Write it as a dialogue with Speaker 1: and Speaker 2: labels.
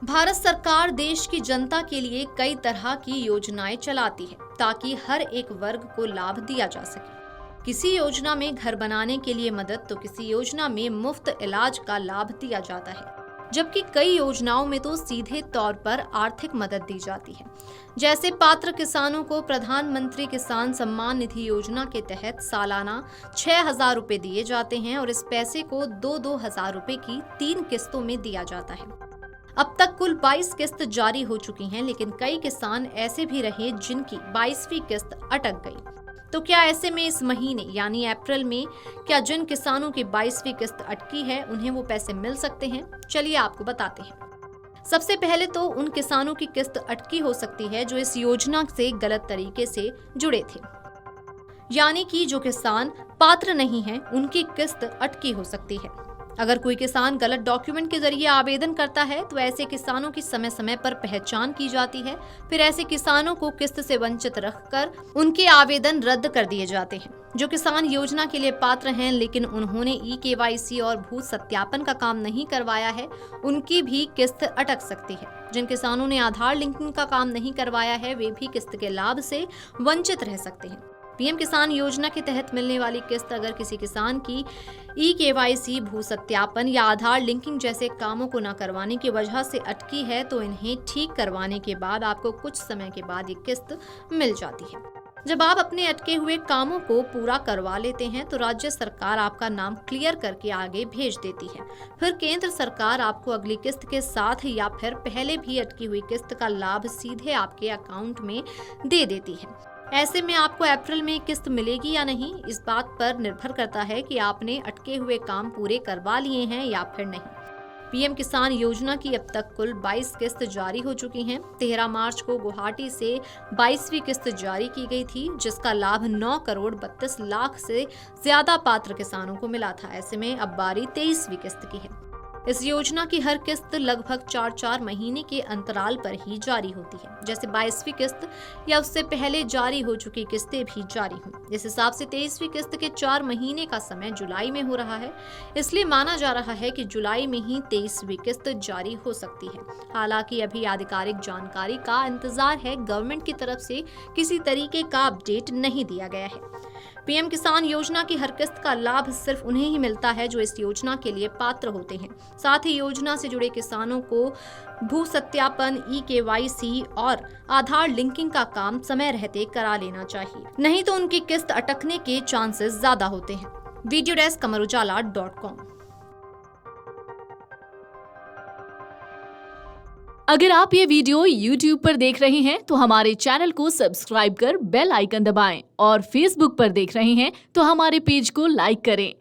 Speaker 1: भारत सरकार देश की जनता के लिए कई तरह की योजनाएं चलाती है ताकि हर एक वर्ग को लाभ दिया जा सके। किसी योजना में घर बनाने के लिए मदद तो किसी योजना में मुफ्त इलाज का लाभ दिया जाता है, जबकि कई योजनाओं में तो सीधे तौर पर आर्थिक मदद दी जाती है। जैसे पात्र किसानों को प्रधानमंत्री किसान सम्मान निधि योजना के तहत सालाना 6,000 रुपए दिए जाते हैं और इस पैसे को 2,000 रुपए की 3 किस्तों में दिया जाता है। अब तक कुल 22 किस्त जारी हो चुकी हैं, लेकिन कई किसान ऐसे भी रहे जिनकी 22वीं किस्त अटक गई। तो क्या ऐसे में इस महीने यानी अप्रैल में क्या जिन किसानों की 22वीं किस्त अटकी है उन्हें वो पैसे मिल सकते हैं? चलिए आपको बताते हैं। सबसे पहले तो उन किसानों की किस्त अटकी हो सकती है जो इस योजना से गलत तरीके से जुड़े थे, यानी कि जो किसान पात्र नहीं है उनकी किस्त अटकी हो सकती है। अगर कोई किसान गलत डॉक्यूमेंट के जरिए आवेदन करता है तो ऐसे किसानों की समय समय पर पहचान की जाती है। फिर ऐसे किसानों को किस्त से वंचित रखकर उनके आवेदन रद्द कर दिए जाते हैं। जो किसान योजना के लिए पात्र हैं लेकिन उन्होंने KYC और भू सत्यापन का काम नहीं करवाया है, उनकी भी किस्त अटक सकती है। जिन किसानों ने आधार लिंकिंग का काम नहीं करवाया है वे भी किस्त के लाभ से वंचित रह सकते हैं। पीएम किसान योजना के तहत मिलने वाली किस्त अगर किसी किसान की KYC, भू सत्यापन या आधार लिंकिंग जैसे कामों को न करवाने की वजह से अटकी है तो इन्हें ठीक करवाने के बाद आपको कुछ समय के बाद ये किस्त मिल जाती है। जब आप अपने अटके हुए कामों को पूरा करवा लेते हैं तो राज्य सरकार आपका नाम क्लियर करके आगे भेज देती है। फिर केंद्र सरकार आपको अगली किस्त के साथ या फिर पहले भी अटकी हुई किस्त का लाभ सीधे आपके अकाउंट में दे देती है। ऐसे में आपको अप्रैल में किस्त मिलेगी या नहीं, इस बात पर निर्भर करता है कि आपने अटके हुए काम पूरे करवा लिए हैं या फिर नहीं। पीएम किसान योजना की अब तक कुल 22 किस्त जारी हो चुकी हैं। 13 मार्च को गुवाहाटी से 22वीं किस्त जारी की गई थी, जिसका लाभ 9 करोड़ 32 लाख से ज्यादा पात्र किसानों को मिला था। ऐसे में अब बारी 23वीं किस्त की है। इस योजना की हर किस्त लगभग 4-4 महीने के अंतराल पर ही जारी होती है। जैसे 22वीं किस्त या उससे पहले जारी हो चुकी किस्तें भी जारी हुई। इस हिसाब से 23वीं किस्त के 4 महीने का समय जुलाई में हो रहा है, इसलिए माना जा रहा है कि जुलाई में ही 23वीं किस्त जारी हो सकती है। हालांकि अभी आधिकारिक जानकारी का इंतजार है, गवर्नमेंट की तरफ से किसी तरीके का अपडेट नहीं दिया गया है। पीएम किसान योजना की हर किस्त का लाभ सिर्फ उन्हें ही मिलता है जो इस योजना के लिए पात्र होते हैं। साथ ही योजना से जुड़े किसानों को भू सत्यापन, KYC और आधार लिंकिंग का काम समय रहते करा लेना चाहिए, नहीं तो उनकी किस्त अटकने के चांसेस ज्यादा होते हैं। Video desk amarujala.com।
Speaker 2: अगर आप ये वीडियो YouTube पर देख रहे हैं तो हमारे चैनल को सब्सक्राइब कर बेल आइकन दबाएं और Facebook पर देख रहे हैं तो हमारे पेज को लाइक करें।